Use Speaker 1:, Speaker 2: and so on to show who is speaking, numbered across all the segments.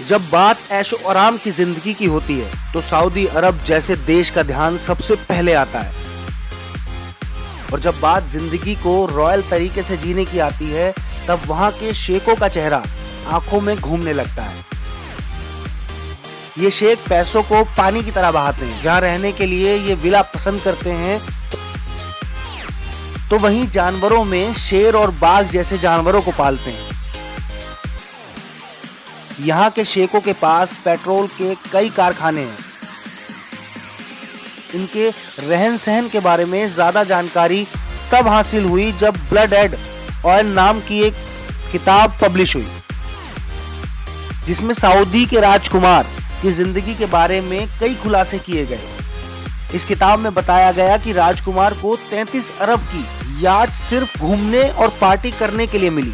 Speaker 1: जब बात ऐशो आराम की जिंदगी की होती है तो सऊदी अरब जैसे देश का ध्यान सबसे पहले आता है। और जब बात जिंदगी को रॉयल तरीके से जीने की आती है तब वहां के शेखों का चेहरा आंखों में घूमने लगता है। ये शेख पैसों को पानी की तरह बहाते हैं। जहाँ रहने के लिए ये विला पसंद करते हैं तो वहीं जानवरों में शेर और बाघ जैसे जानवरों को पालते हैं। यहाँ के शेखों के पास पेट्रोल के कई कारखाने हैं। इनके रहन सहन के बारे में ज्यादा जानकारी तब हासिल हुई जब ब्लड एड ऑयल नाम की एक किताब पब्लिश हुई, जिसमें सऊदी के राजकुमार की जिंदगी के बारे में कई खुलासे किए गए। इस किताब में बताया गया कि राजकुमार को 33 अरब की याच सिर्फ घूमने और पार्टी करने के लिए मिली।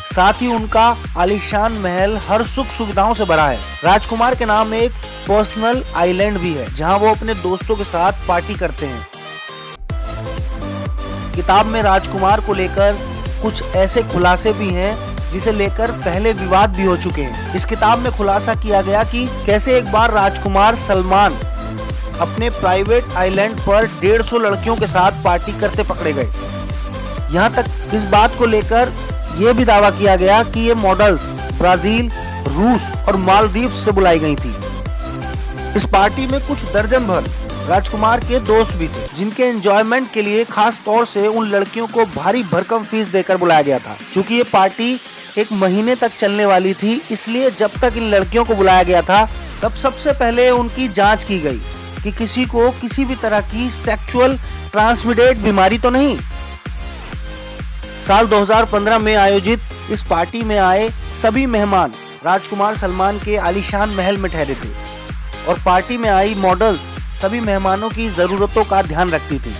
Speaker 1: साथ ही उनका आलीशान महल हर सुख सुविधाओं से भरा है। राजकुमार के नाम एक पर्सनल आइलैंड भी है जहां वो अपने दोस्तों के साथ पार्टी करते हैं। किताब में राजकुमार को लेकर कुछ ऐसे खुलासे भी हैं जिसे लेकर पहले विवाद भी हो चुके हैं। इस किताब में खुलासा किया गया कि कैसे एक बार राजकुमार सलमान अपने प्राइवेट आइलैंड पर 150 लड़कियों के साथ पार्टी करते पकड़े गए। यहाँ तक इस बात को लेकर यह भी दावा किया गया कि ये मॉडल्स ब्राजील, रूस और मालदीव से बुलाई गई थी। इस पार्टी में कुछ दर्जन भर राजकुमार के दोस्त भी थे, जिनके एंजॉयमेंट के लिए खास तौर से उन लड़कियों को भारी भरकम फीस देकर बुलाया गया था। चूंकि ये पार्टी एक महीने तक चलने वाली थी, इसलिए जब तक इन लड़कियों को बुलाया गया था तब सबसे पहले उनकी जांच की गई कि किसी को किसी भी तरह की सेक्सुअल ट्रांसमिटेड बीमारी तो नहीं। साल 2015 में आयोजित इस पार्टी में आए सभी मेहमान राजकुमार सलमान के आलीशान महल में ठहरे थे और पार्टी में आई मॉडल्स सभी मेहमानों की जरूरतों का ध्यान रखती थी।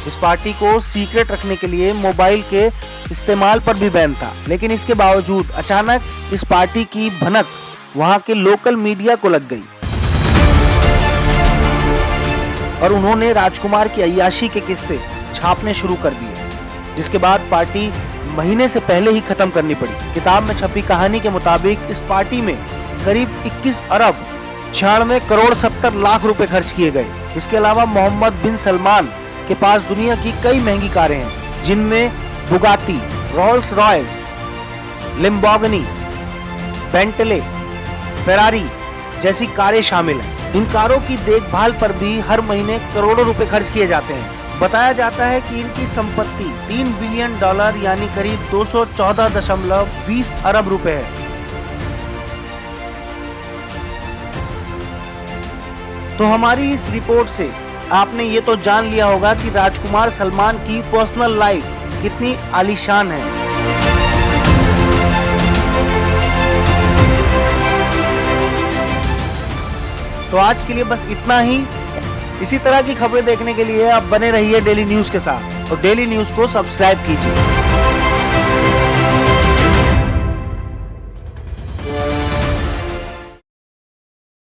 Speaker 1: इस पार्टी को सीक्रेट रखने के लिए मोबाइल के इस्तेमाल पर भी बैन था, लेकिन इसके बावजूद अचानक इस पार्टी की भनक वहां के लोकल मीडिया को लग गई और उन्होंने राजकुमार की अय्याशी के किस्से छापने शुरू कर दिए, जिसके बाद पार्टी महीने से पहले ही खत्म करनी पड़ी। किताब में छपी कहानी के मुताबिक इस पार्टी में करीब 21 अरब 96 करोड़ 70 लाख रुपए खर्च किए गए। इसके अलावा मोहम्मद बिन सलमान के पास दुनिया की कई महंगी कारें हैं, जिनमें बुगाती, रोल्स रॉयस, लिम्बोर्गिनी, बेंटले, फेरारी जैसी कारें शामिल हैं। इन कारों की देखभाल पर भी हर महीने करोड़ों रुपए खर्च किए जाते हैं। बताया जाता है कि इनकी संपत्ति $3 बिलियन यानी करीब 214.20 अरब रुपए है। तो हमारी इस रिपोर्ट से आपने ये तो जान लिया होगा कि राजकुमार सलमान की पर्सनल लाइफ कितनी आलीशान है। तो आज के लिए बस इतना ही। इसी तरह की खबरें देखने के लिए आप बने रहिए डेली न्यूज के साथ और डेली न्यूज को सब्सक्राइब कीजिए।